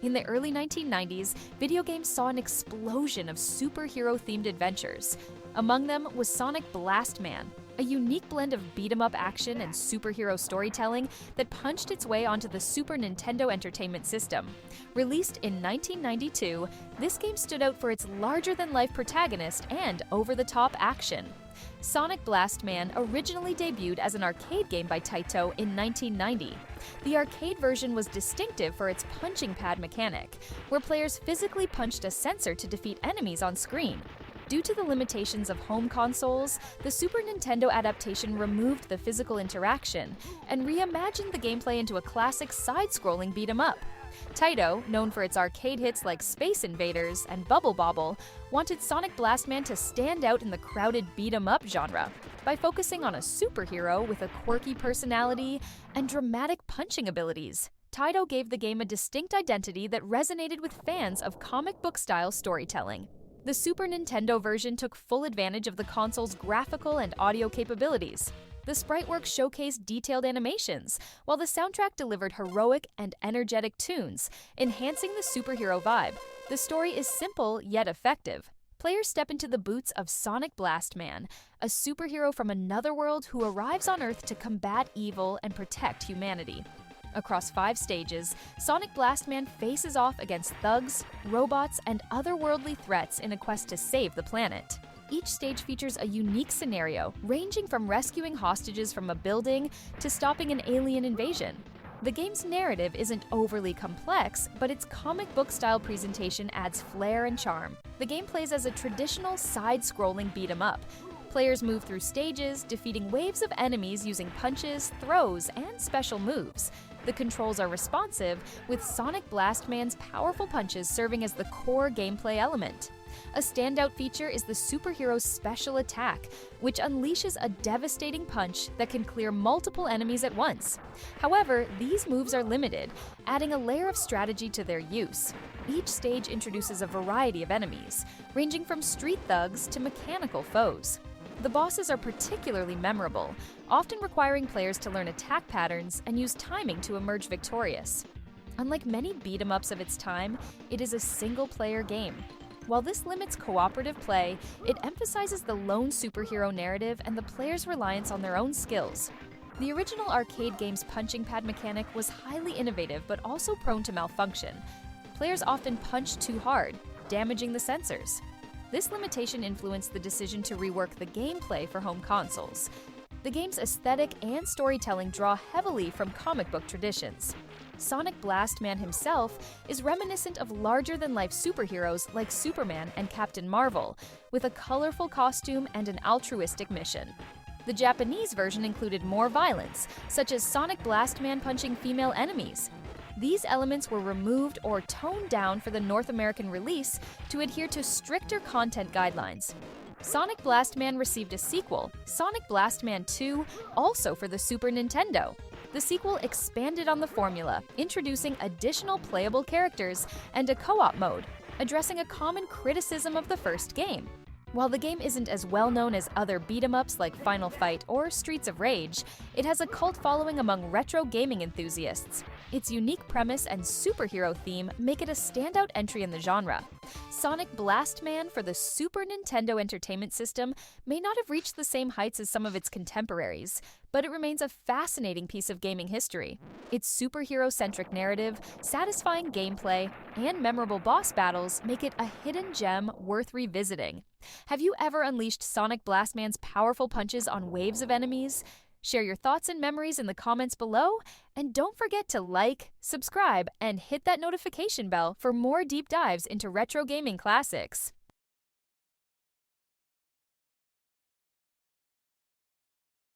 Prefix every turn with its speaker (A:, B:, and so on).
A: In the early 1990s, video games saw an explosion of superhero-themed adventures. Among them was Sonic Blast Man, a unique blend of beat-em-up action and superhero storytelling that punched its way onto the Super Nintendo Entertainment System. Released in 1992, this game stood out for its larger-than-life protagonist and over-the-top action. Sonic Blast Man originally debuted as an arcade game by Taito in 1990. The arcade version was distinctive for its punching pad mechanic, where players physically punched a sensor to defeat enemies on screen. Due to the limitations of home consoles, the Super Nintendo adaptation removed the physical interaction and reimagined the gameplay into a classic side-scrolling beat-em-up. Taito, known for its arcade hits like Space Invaders and Bubble Bobble, wanted Sonic Blast Man to stand out in the crowded beat-em-up genre by focusing on a superhero with a quirky personality and dramatic punching abilities. Taito gave the game a distinct identity that resonated with fans of comic book-style storytelling. The Super Nintendo version took full advantage of the console's graphical and audio capabilities. The sprite work showcased detailed animations, while the soundtrack delivered heroic and energetic tunes, enhancing the superhero vibe. The story is simple yet effective. Players step into the boots of Sonic Blast Man, a superhero from another world who arrives on Earth to combat evil and protect humanity. Across 5 stages, Sonic Blast Man faces off against thugs, robots, and otherworldly threats in a quest to save the planet. Each stage features a unique scenario, ranging from rescuing hostages from a building to stopping an alien invasion. The game's narrative isn't overly complex, but its comic book-style presentation adds flair and charm. The game plays as a traditional side-scrolling beat-em-up. Players move through stages, defeating waves of enemies using punches, throws, and special moves. The controls are responsive, with Sonic Blast Man's powerful punches serving as the core gameplay element. A standout feature is the superhero's special attack, which unleashes a devastating punch that can clear multiple enemies at once. However, these moves are limited, adding a layer of strategy to their use. Each stage introduces a variety of enemies, ranging from street thugs to mechanical foes. The bosses are particularly memorable, often requiring players to learn attack patterns and use timing to emerge victorious. Unlike many beat-em-ups of its time, it is a single-player game. While this limits cooperative play, it emphasizes the lone superhero narrative and the player's reliance on their own skills. The original arcade game's punching pad mechanic was highly innovative but also prone to malfunction. Players often punched too hard, damaging the sensors. This limitation influenced the decision to rework the gameplay for home consoles. The game's aesthetic and storytelling draw heavily from comic book traditions. Sonic Blast Man himself is reminiscent of larger-than-life superheroes like Superman and Captain Marvel, with a colorful costume and an altruistic mission. The Japanese version included more violence, such as Sonic Blast Man punching female enemies. These elements were removed or toned down for the North American release to adhere to stricter content guidelines. Sonic Blast Man received a sequel, Sonic Blast Man 2, also for the Super Nintendo. The sequel expanded on the formula, introducing additional playable characters and a co-op mode, addressing a common criticism of the first game. While the game isn't as well known as other beat-em-ups like Final Fight or Streets of Rage, it has a cult following among retro gaming enthusiasts. Its unique premise and superhero theme make it a standout entry in the genre. Sonic Blast Man for the Super Nintendo Entertainment System may not have reached the same heights as some of its contemporaries, but it remains a fascinating piece of gaming history. Its superhero-centric narrative, satisfying gameplay, and memorable boss battles make it a hidden gem worth revisiting. Have you ever unleashed Sonic Blast Man's powerful punches on waves of enemies? Share your thoughts and memories in the comments below, and don't forget to like, subscribe, and hit that notification bell for more deep dives into retro gaming classics.